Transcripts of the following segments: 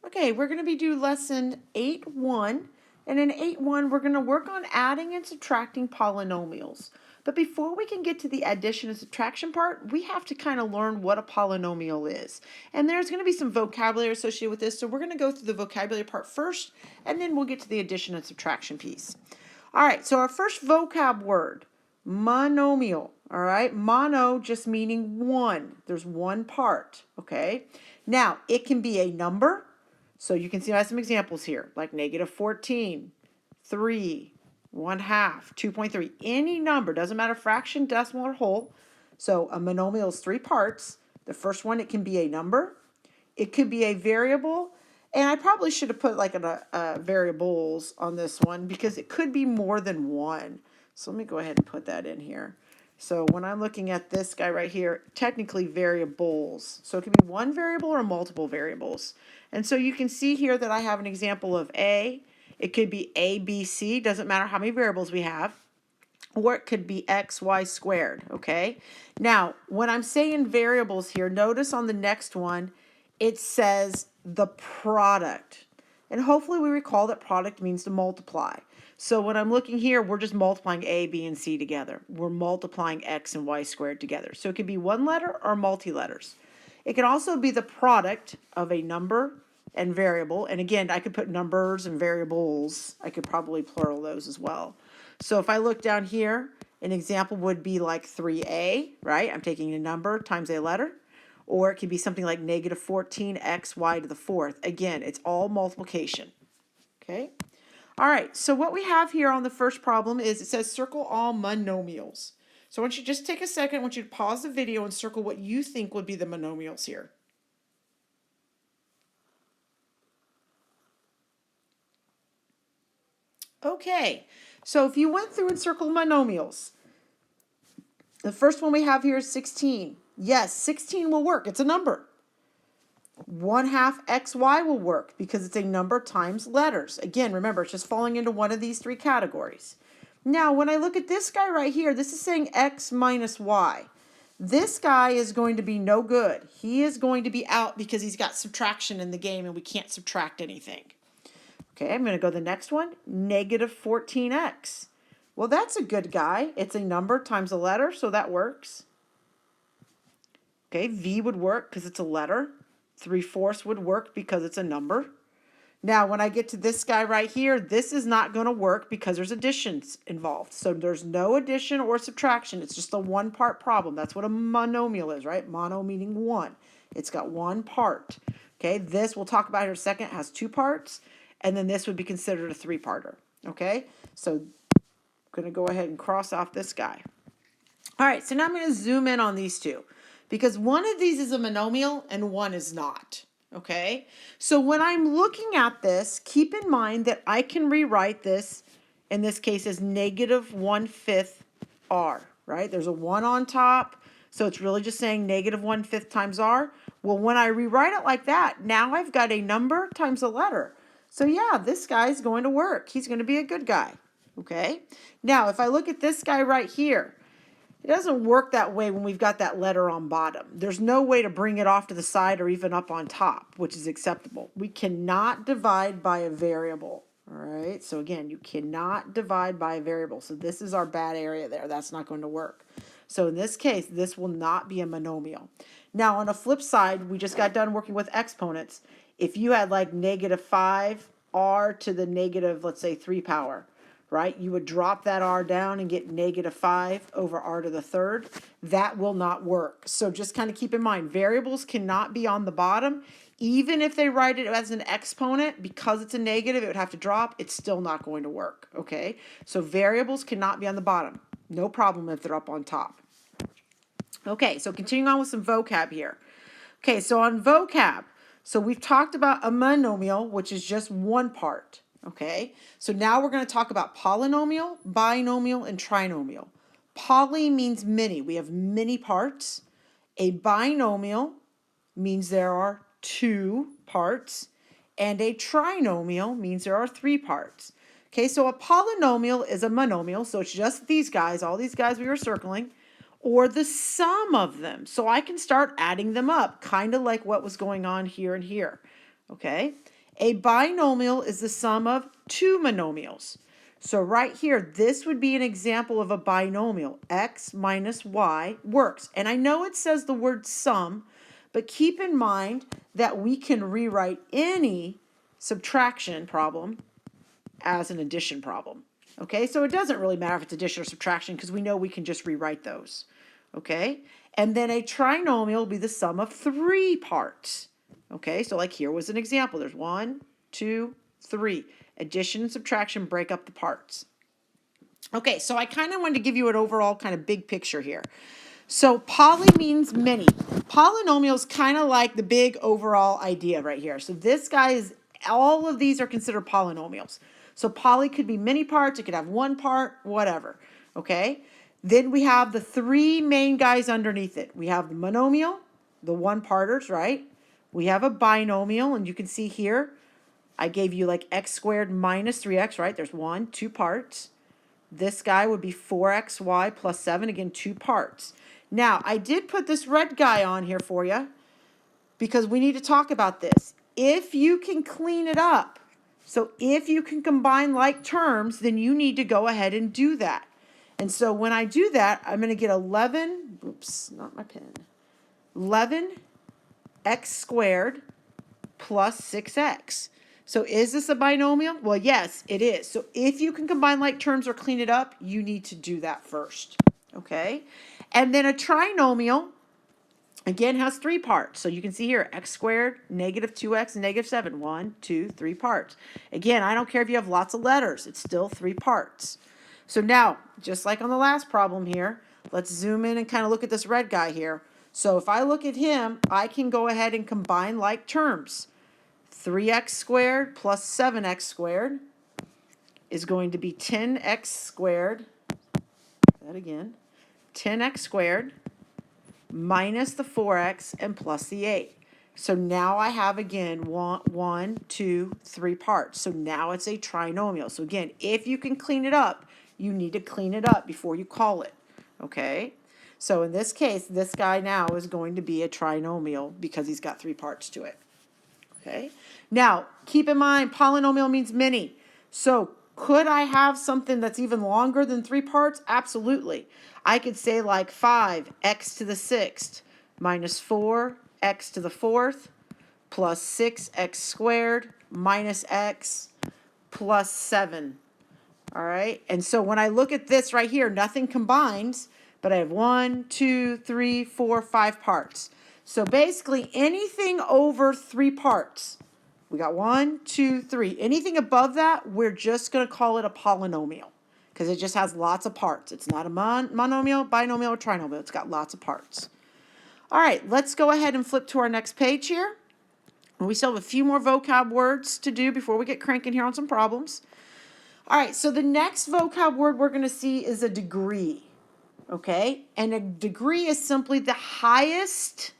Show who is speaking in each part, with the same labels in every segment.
Speaker 1: Okay, we're going to be doing lesson 8.1, and in 8.1 we're going to work on adding and subtracting polynomials. But before we can get to the addition and subtraction part, we have to kind of learn what a polynomial is. And there's going to be some vocabulary associated with this, so we're going to go through the vocabulary part first, and then we'll get to the addition and subtraction piece. All right, so our first vocab word, monomial. All right, mono just meaning one. There's one part, okay? Now, it can be a number. So you can see I have some examples here, like -14, 3, 1/2, 2.3. Any number, doesn't matter fraction, decimal, or whole. So a monomial is 3 parts. The first one, it can be a number. It could be a variable. And I probably should have put like a variables on this one because it could be more than one. So let me go ahead and put that in here. So when I'm looking at this guy right here, technically variables. So it could be one variable or multiple variables. And so you can see here that I have an example of A. It could be A, B, C. Doesn't matter how many variables we have. Or it could be x, y squared, okay? Now, when I'm saying variables here, notice on the next one, it says the product. And hopefully we recall that product means to multiply. So when I'm looking here, we're just multiplying A, B, and C together. We're multiplying x and y squared together. So it could be one letter or multi-letters. It can also be the product of a number and variable. And again, I could put numbers and variables. I could probably plural those as well. So if I look down here, an example would be like 3a, right? I'm taking a number times a letter. Or it could be something like -14xy to the fourth. Again, it's all multiplication. Okay? All right, so what we have here on the first problem is it says circle all monomials. So I want you to just take a second, I want you to pause the video and circle what you think would be the monomials here. Okay, so if you went through and circled monomials, the first one we have here is 16. Yes, 16 will work. It's a number. 1/2 xy will work because it's a number times letters. Again, remember, it's just falling into one of these 3 categories. Now, when I look at this guy right here, this is saying x minus y. This guy is going to be no good. He is going to be out because he's got subtraction in the game and we can't subtract anything. Okay, I'm going to go to the next one, -14x. Well, that's a good guy. It's a number times a letter, so that works. Okay, v would work because it's a letter. 3/4 would work because it's a number. Now, when I get to this guy right here, this is not going to work because there's additions involved. So there's no addition or subtraction. It's just a one-part problem. That's what a monomial is, right? Mono meaning one. It's got one part. Okay, this we'll talk about here in a second. It has 2 parts. And then this would be considered a 3-parter. Okay, so I'm going to go ahead and cross off this guy. All right, so now I'm going to zoom in on these two because one of these is a monomial and one is not. Okay, so when I'm looking at this, keep in mind that I can rewrite this, in this case, as -1/5 r, right? There's a 1 on top, so it's really just saying -1/5 times r. Well, when I rewrite it like that, now I've got a number times a letter. So yeah, this guy's going to work. He's going to be a good guy, okay? Now, if I look at this guy right here, it doesn't work that way when we've got that letter on bottom. There's no way to bring it off to the side or even up on top, which is acceptable. We cannot divide by a variable, all right? So again, you cannot divide by a variable. So this is our bad area there. That's not going to work. So in this case, this will not be a monomial. Now, on the flip side, we just got done working with exponents. If you had like -5r to the negative, let's say 3 power, right? You would drop that r down and get -5 over r to the third. That will not work. So just kind of keep in mind, variables cannot be on the bottom. Even if they write it as an exponent, because it's a negative, it would have to drop. It's still not going to work, okay? So variables cannot be on the bottom. No problem if they're up on top. Okay, so continuing on with some vocab here. Okay, so on vocab, so we've talked about a monomial, which is just one part, okay? So now we're going to talk about polynomial, binomial, and trinomial. Poly means many. We have many parts. A binomial means there are 2 parts. And a trinomial means there are 3 parts. Okay, so a polynomial is a monomial, so it's just these guys, all these guys we were circling, or the sum of them. So I can start adding them up, kind of like what was going on here and here. okay? A binomial is the sum of two monomials. So right here, this would be an example of a binomial. X minus y works. And I know it says the word sum, but keep in mind that we can rewrite any subtraction problem as an addition problem. Okay, so it doesn't really matter if it's addition or subtraction because we know we can just rewrite those. Okay, and then a trinomial will be the sum of three parts. Okay, so like here was an example. There's 1, 2, 3. Addition and subtraction break up the parts. Okay, so I kind of wanted to give you an overall kind of big picture here. So poly means many. Polynomial is kind of like the big overall idea right here. So this guy is, all of these are considered polynomials. So poly could be many parts, it could have one part, whatever, okay? Then we have the three main guys underneath it. We have the monomial, the one-parters, right? We have a binomial, and you can see here, I gave you like x squared minus 3x, right? There's 1, 2 parts. This guy would be 4xy plus 7, again, 2 parts. Now, I did put this red guy on here for you because we need to talk about this. If you can clean it up, so if you can combine like terms, then you need to go ahead and do that. And so when I do that, I'm going to get 11, oops, not my pen, 11x squared plus 6x. So is this a binomial? Well, yes, it is. So if you can combine like terms or clean it up, you need to do that first, okay? And then a trinomial, again, has 3 parts. So you can see here, x squared, negative 2x, negative 7. 1, 2, 3 parts. Again, I don't care if you have lots of letters. It's still 3 parts. So now, just like on the last problem here, let's zoom in and kind of look at this red guy here. So if I look at him, I can go ahead and combine like terms. 3x squared plus 7x squared is going to be 10x squared, that again, 10x squared minus the 4x and plus the 8. So now I have, again, 1, 2, 3 parts. So now it's a trinomial. So again, if you can clean it up, you need to clean it up before you call it, okay? So in this case, this guy now is going to be a trinomial because he's got 3 parts to it. Okay. Now, keep in mind, polynomial means many. So could I have something that's even longer than 3 parts? Absolutely. I could say like 5x to the 6th minus 4x to the 4th plus 6x squared minus x plus 7. All right. And so when I look at this right here, nothing combines, but I have 1, 2, 3, 4, 5 parts. So basically anything over 3 parts, we got 1, 2, 3. Anything above that, we're just going to call it a polynomial because it just has lots of parts. It's not a monomial, binomial, or trinomial. It's got lots of parts. All right, let's go ahead and flip to our next page here. We still have a few more vocab words to do before we get cranking here on some problems. All right, so the next vocab word we're going to see is a degree. Okay, and a degree is simply the highest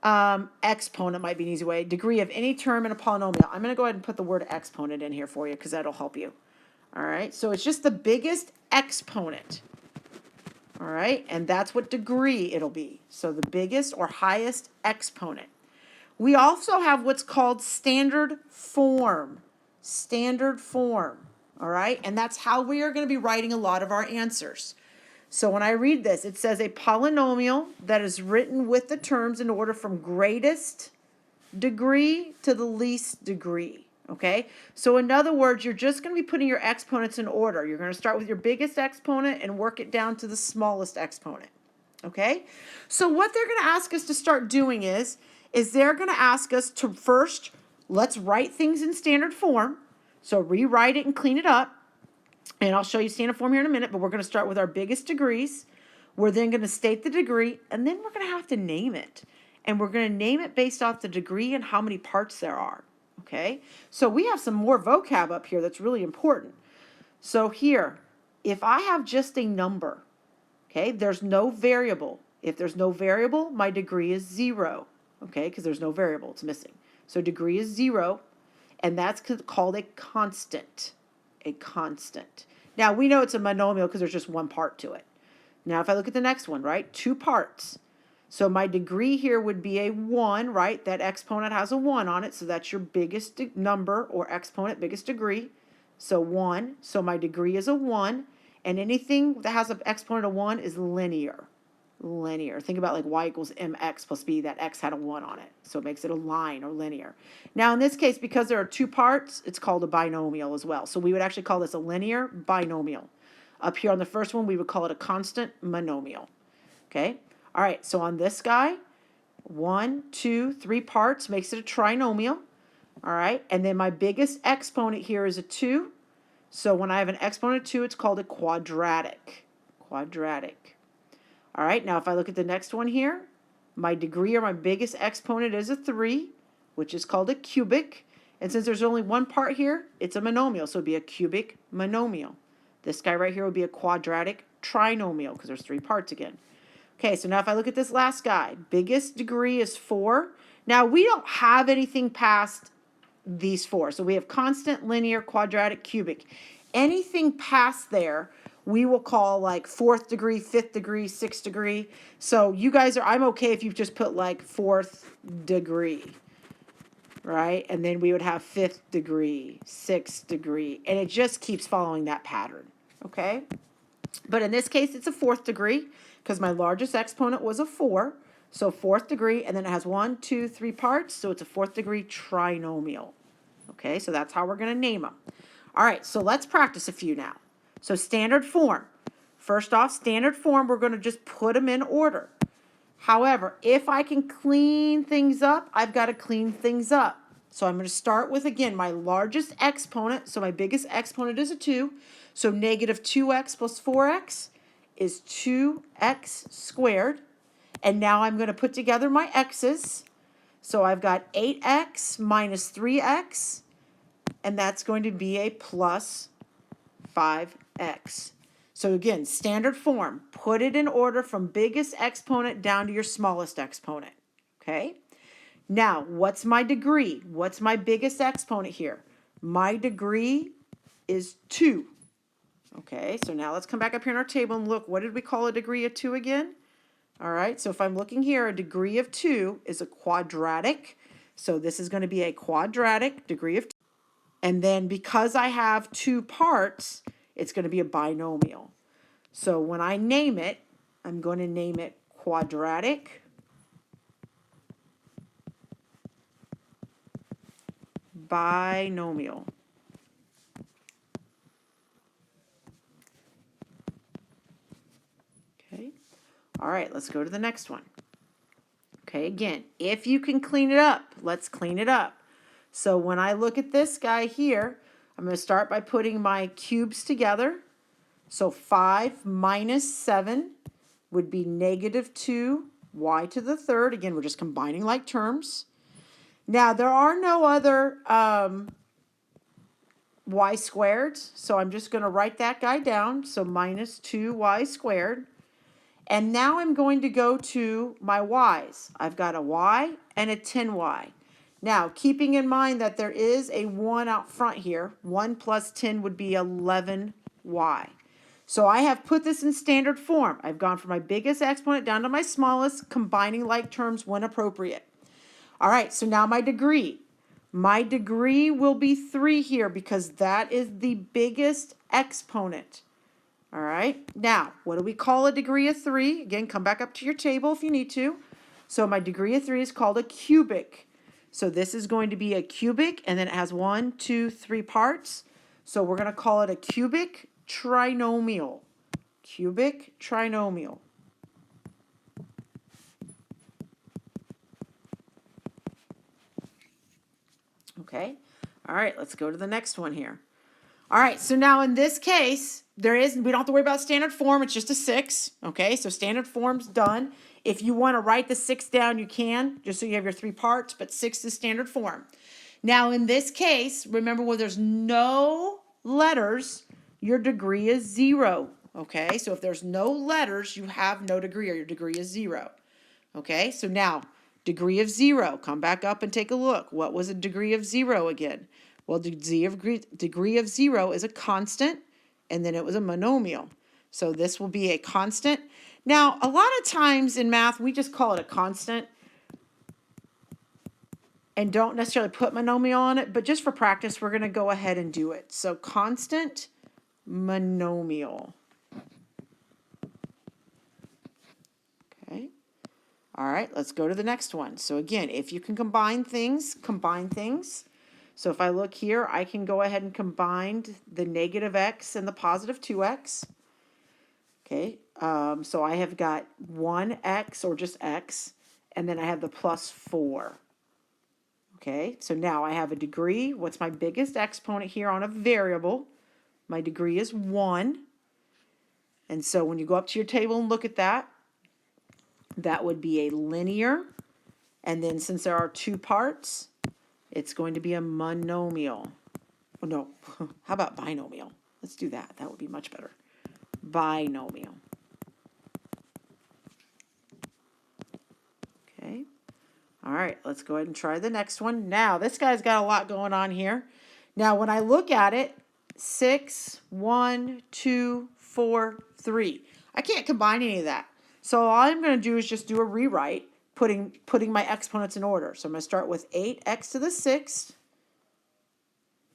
Speaker 1: exponent, might be an easy way, degree of any term in a polynomial. I'm going to go ahead and put the word exponent in here for you because that'll help you. All right, so it's just the biggest exponent. All right, and that's what degree it'll be. So the biggest or highest exponent. We also have what's called standard form. Standard form. All right, and that's how we are going to be writing a lot of our answers. So when I read this, it says a polynomial that is written with the terms in order from greatest degree to the least degree, okay? So in other words, you're just going to be putting your exponents in order. You're going to start with your biggest exponent and work it down to the smallest exponent, okay? So what they're going to ask us to start doing is they're going to ask us to first, let's write things in standard form. So rewrite it and clean it up. And I'll show you standard form here in a minute, but we're going to start with our biggest degrees. We're then going to state the degree, and then we're going to have to name it. And we're going to name it based off the degree and how many parts there are. Okay? So we have some more vocab up here that's really important. So here, if I have just a number, okay, there's no variable. If there's no variable, my degree is 0. Okay? Because there's no variable. It's missing. So degree is 0, and that's called a constant. A constant. Now, we know it's a monomial because there's just one part to it. Now, if I look at the next one, right? 2 parts. So my degree here would be a 1, right? That exponent has a 1 on it, so that's your biggest number, or exponent, biggest degree. So 1, so my degree is a 1, and anything that has an exponent of 1 is linear. Linear. Think about like y equals mx plus b, that x had a 1 on it, so it makes it a line or linear. Now in this case, because there are two parts, it's called a binomial as well. So we would actually call this a linear binomial. Up here on the first one, we would call it a constant monomial. Okay? All right, so on this guy, 1, 2, 3 parts makes it a trinomial. All right, and then my biggest exponent here is a 2. So when I have an exponent of 2, it's called a quadratic. Quadratic. All right, now if I look at the next one here, my degree or my biggest exponent is a 3, which is called a cubic. And since there's only one part here, it's a monomial, so it'd be a cubic monomial. This guy right here would be a quadratic trinomial because there's 3 parts again. Okay, so now if I look at this last guy, biggest degree is 4. Now we don't have anything past these 4. So we have constant, linear, quadratic, cubic. Anything past there, we will call like 4th degree, 5th degree, 6th degree. So you guys are, I'm okay if you just put like 4th degree, right? And then we would have 5th degree, 6th degree, and it just keeps following that pattern, okay? But in this case, it's a 4th degree because my largest exponent was a 4. So 4th degree, and then it has 1, 2, 3 parts, so it's a 4th degree trinomial. Okay, so that's how we're going to name them. All right, so let's practice a few now. So standard form. First off, standard form, we're going to just put them in order. However, if I can clean things up, I've got to clean things up. So I'm going to start with, again, my largest exponent. So my biggest exponent is a 2. So negative 2x plus 4x is 2x squared. And now I'm going to put together my x's. So I've got 8x minus 3x, and that's going to be a plus 5x. So again, standard form, put it in order from biggest exponent down to your smallest exponent, okay? Now, what's my degree? What's my biggest exponent here? My degree is 2, okay? So now let's come back up here in our table and look, what did we call a degree of 2 again? All right, so if I'm looking here, a degree of 2 is a quadratic. So this is going to be a quadratic degree of 2. And then because I have 2 parts, it's going to be a binomial. So when I name it, I'm going to name it quadratic binomial. Okay. All right, let's go to the next one. Okay, again, if you can clean it up, let's clean it up. So when I look at this guy here, I'm going to start by putting my cubes together. So 5 minus 7 would be negative 2y to the third. Again, we're just combining like terms. Now, there are no other y squared, so I'm just going to write that guy down. So minus 2y squared. And now I'm going to go to my y's. I've got a y and a 10y. Now, keeping in mind that there is a 1 out front here, 1 plus 10 would be 11y. So I have put this in standard form. I've gone from my biggest exponent down to my smallest, combining like terms when appropriate. All right, so now my degree. My degree will be 3 here because that is the biggest exponent. All right, now, what do we call a degree of 3? Again, come back up to your table if you need to. So my degree of 3 is called a cubic. So this is going to be a cubic, and then it has 1, 2, 3 parts. So we're going to call it a cubic trinomial. Cubic trinomial. Okay, all right, let's go to the next one here. All right, so now in this case, we don't have to worry about standard form. It's just a 6, okay? So standard form's done. If you want to write the 6 down, you can, just so you have your 3 parts, but 6 is standard form. Now, in this case, remember when there's no letters, your degree is 0, okay? So if there's no letters, you have no degree, or your degree is 0, okay? So now, degree of 0, come back up and take a look. What was a degree of 0 again? Well, the degree of 0 is a constant, and then it was a monomial. So this will be a constant. Now, a lot of times in math, we just call it a constant and don't necessarily put monomial on it, but just for practice, we're going to go ahead and do it. So constant monomial. Okay. All right, let's go to the next one. So again, if you can combine things, combine things. So if I look here, I can go ahead and combine the negative x and the positive 2x. Okay, so I have got 1x or just x, and then I have the plus 4. Okay, so now I have a degree. What's my biggest exponent here on a variable? My degree is 1. And so when you go up to your table and look at that, that would be a linear. And then since there are 2 parts, it's going to be a monomial. Oh, no, how about binomial? Let's do that. That would be much better. Binomial. Okay. All right, let's go ahead and try the next one. Now, this guy's got a lot going on here. Now, when I look at it, 6, 1, 2, 4, 3. I can't combine any of that. So all I'm going to do is just do a rewrite, putting my exponents in order. So I'm going to start with 8x to the 6th.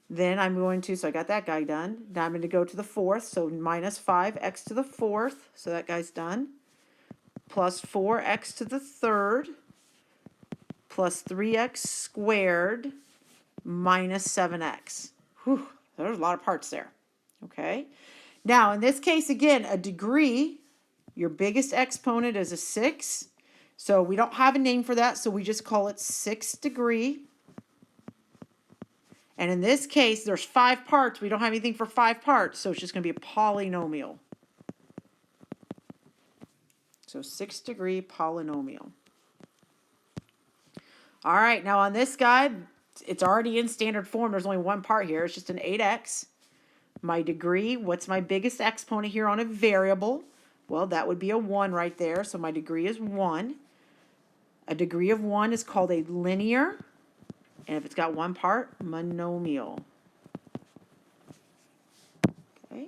Speaker 1: Then I'm going to, so I got that guy done. Now I'm going to go to the 4th, so minus 5x to the 4th. So that guy's done. Plus 4x to the 3rd. Plus 3x squared minus 7x. Whew, there's a lot of parts there. Okay. Now, in this case, again, a degree, your biggest exponent is a 6. So we don't have a name for that, so we just call it 6th degree. And in this case, there's 5 parts. We don't have anything for 5 parts, so it's just going to be a polynomial. So 6th degree polynomial. All right, now on this guy, it's already in standard form. There's only one part here. It's just an 8x. My degree, what's my biggest exponent here on a variable? Well, that would be a 1 right there. So my degree is 1. A degree of 1 is called a linear. And if it's got 1 part, monomial. Okay.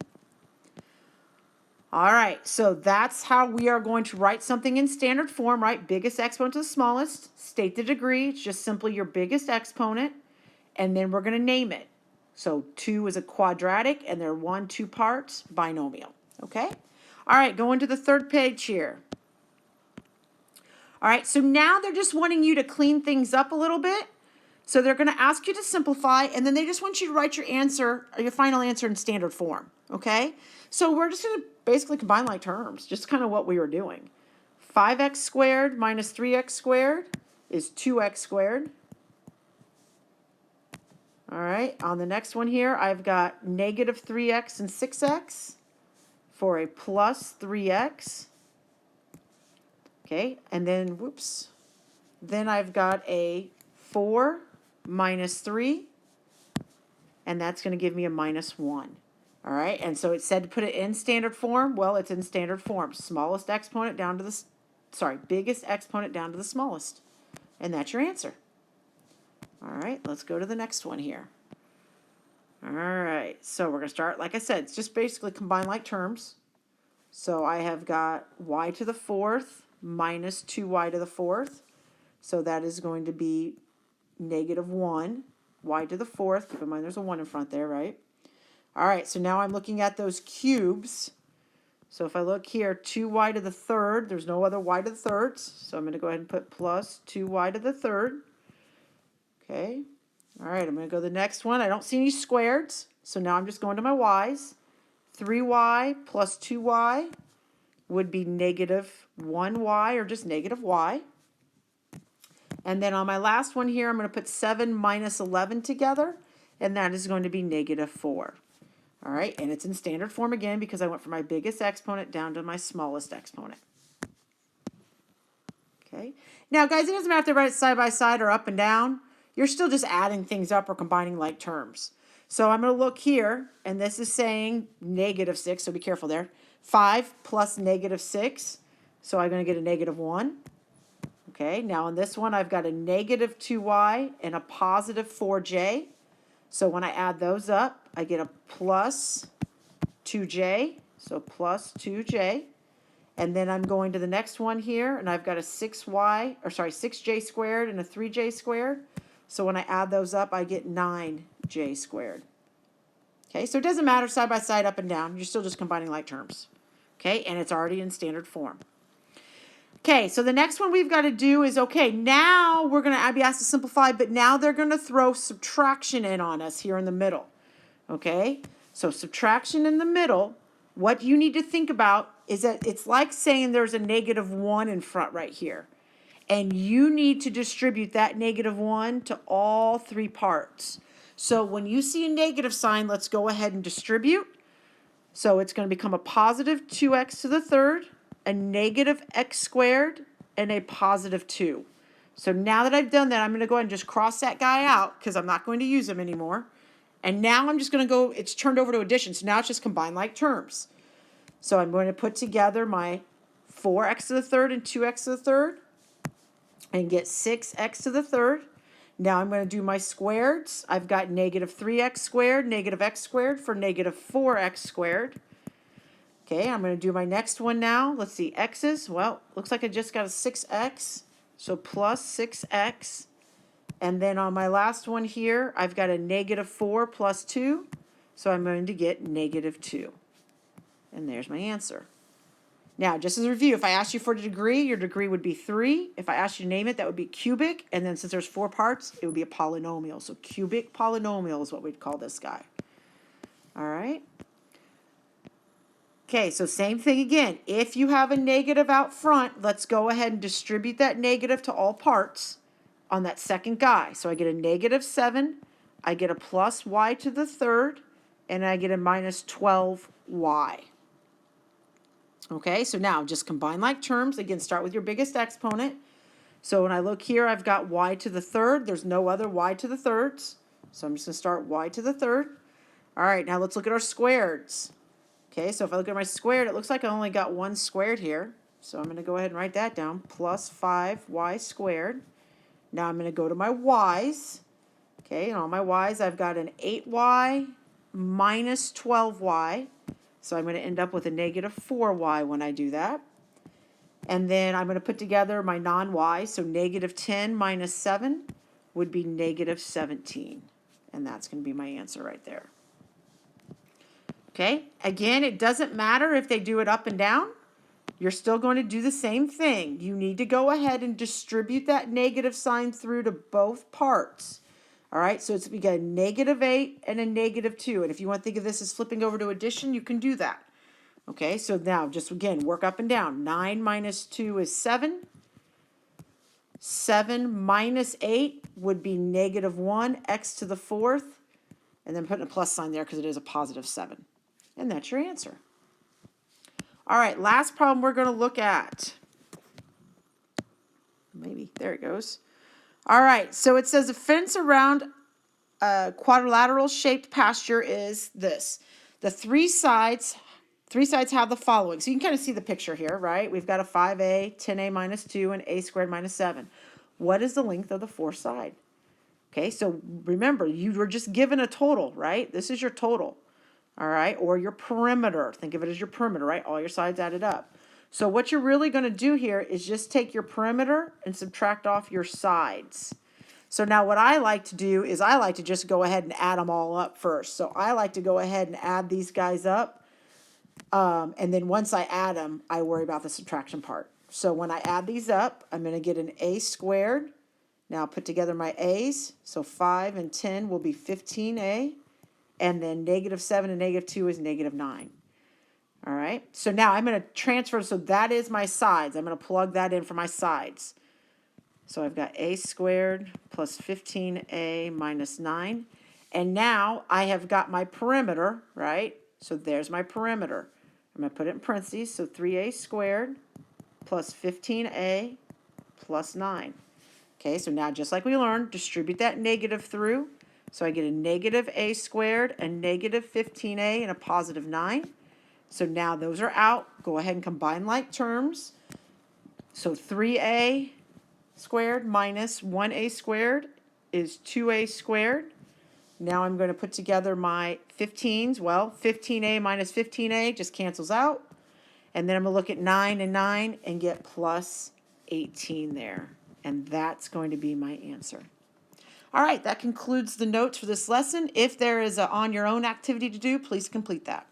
Speaker 1: All right, so that's how we are going to write something in standard form, right? Biggest exponent to the smallest. State the degree. It's just simply your biggest exponent. And then we're going to name it. So 2 is a quadratic, and they're 1, 2 parts, binomial. Okay? All right, going to the 3rd page here. All right, so now they're just wanting you to clean things up a little bit. So they're going to ask you to simplify, and then they just want you to write your answer, or your final answer in standard form. Okay? So we're just going to basically combine like terms, just kind of what we were doing. 5x squared minus 3x squared is 2x squared. All right, on the next one here, I've got negative 3x and 6x for a plus 3x. Okay, and then, whoops, then I've got a 4 minus 3, and that's going to give me a minus 1. All right, and so it said to put it in standard form. Well, it's in standard form. Smallest exponent down to the, biggest exponent down to the smallest. And that's your answer. All right, let's go to the next one here. All right, so we're going to start, like I said, it's just basically combine like terms. So I have got y to the 4th minus 2y to the 4th. So that is going to be negative 1, y to the 4th. Keep in mind there's a 1 in front there, right? All right, so now I'm looking at those cubes. So if I look here, 2y to the 3rd, there's no other y to the 3rds. So I'm going to go ahead and put plus 2y to the 3rd. Okay. All right, I'm going to go to the next one. I don't see any squareds, so now I'm just going to my y's. 3y plus 2y would be negative 1y, or just negative y. And then on my last one here, I'm going to put 7 minus 11 together, and that is going to be negative 4. All right, and it's in standard form again because I went from my biggest exponent down to my smallest exponent. Okay. Now, guys, it doesn't matter if they write it side by side or up and down. You're still just adding things up or combining like terms. So I'm going to look here, and this is saying negative 6, so be careful there. 5 plus negative 6, so I'm going to get a negative 1. Okay, now on this one, I've got a negative 2y and a positive 4j. So when I add those up, I get a plus 2j, so plus 2j. And then I'm going to the next one here, and I've got a 6j squared and a 3j squared. So when I add those up, I get 9j squared. Okay, so it doesn't matter side by side, up and down. You're still just combining like terms. Okay, and it's already in standard form. Okay, so the next one we've got to do is, okay, now we're going to be asked to simplify, but now they're going to throw subtraction in on us here in the middle. Okay, so subtraction in the middle, what you need to think about is that it's like saying there's a -1 in front right here. And you need to distribute that -1 to all three parts. So when you see a negative sign, let's go ahead and distribute. So it's going to become a positive 2x to the third, a negative x squared, and a positive 2. So now that I've done that, I'm going to go ahead and just cross that guy out because I'm not going to use him anymore. And now I'm just going to go, it's turned over to addition. So now it's just combined like terms. So I'm going to put together my 4x to the third and 2x to the third and get 6x to the third. Now I'm going to do my squareds. I've got negative 3x squared, negative x squared for negative 4x squared. Okay, I'm going to do my next one now. Let's see, x's. Well, looks like I just got a 6x, so plus 6x. And then on my last one here, I've got a negative 4 plus 2, so I'm going to get negative 2. And there's my answer. Now, just as a review, if I asked you for a degree, your degree would be 3. If I asked you to name it, that would be cubic. And then since there's 4 parts, it would be a polynomial. So cubic polynomial is what we'd call this guy. All right. Okay, so same thing again. If you have a negative out front, let's go ahead and distribute that negative to all parts on that second guy. So I get a negative 7, I get a plus y to the third, and I get a minus 12y. Okay, so now just combine like terms. Again, start with your biggest exponent. So when I look here, I've got y to the third. There's no other y to the thirds. So I'm just going to start y to the third. All right, now let's look at our squareds. Okay, so if I look at my squared, it looks like I only got 1 squared here. So I'm going to go ahead and write that down, plus 5y squared. Now I'm going to go to my y's. Okay, and on my y's, I've got an 8y minus 12y. So I'm going to end up with a negative 4y when I do that. And then I'm going to put together my non-y. So negative 10 minus 7 would be negative 17. And that's going to be my answer right there. Okay, again, it doesn't matter if they do it up and down. You're still going to do the same thing. You need to go ahead and distribute that negative sign through to both parts. All right, so we got a negative 8 and a negative 2. And if you want to think of this as flipping over to addition, you can do that. Okay, so now just again, work up and down. 9 minus 2 is 7. 7 minus 8 would be negative 1, x to the fourth. And then putting a plus sign there because it is a positive 7. And that's your answer. All right, last problem we're going to look at. Maybe, there it goes. All right, so it says a fence around a quadrilateral shaped pasture is this. The three sides have the following. So you can kind of see the picture here, right? We've got a 5a, 10a minus 2, and a squared minus 7. What is the length of the fourth side? Okay, so remember, you were just given a total, right? This is your total, all right? Or your perimeter. Think of it as your perimeter, right? All your sides added up. So what you're really going to do here is just take your perimeter and subtract off your sides. So now what I like to do is I like to just go ahead and add them all up first. So I like to go ahead and add these guys up. And then once I add them, I worry about the subtraction part. So when I add these up, I'm going to get an a squared. Now put together my a's. So 5 and 10 will be 15a. And then negative 7 and negative 2 is negative 9. All right, so now I'm going to transfer, so that is my sides. I'm going to plug that in for my sides. So I've got a squared plus 15a minus 9. And now I have got my perimeter, right? So there's my perimeter. I'm going to put it in parentheses, so 3a squared plus 15a plus 9. Okay, so now just like we learned, distribute that negative through. So I get a negative a squared, a negative 15a, and a positive 9. So now those are out. Go ahead and combine like terms. So 3a squared minus 1a squared is 2a squared. Now I'm going to put together my 15s. Well, 15a minus 15a just cancels out. And then I'm going to look at 9 and 9 and get plus 18 there. And that's going to be my answer. All right, that concludes the notes for this lesson. If there is an on your own activity to do, please complete that.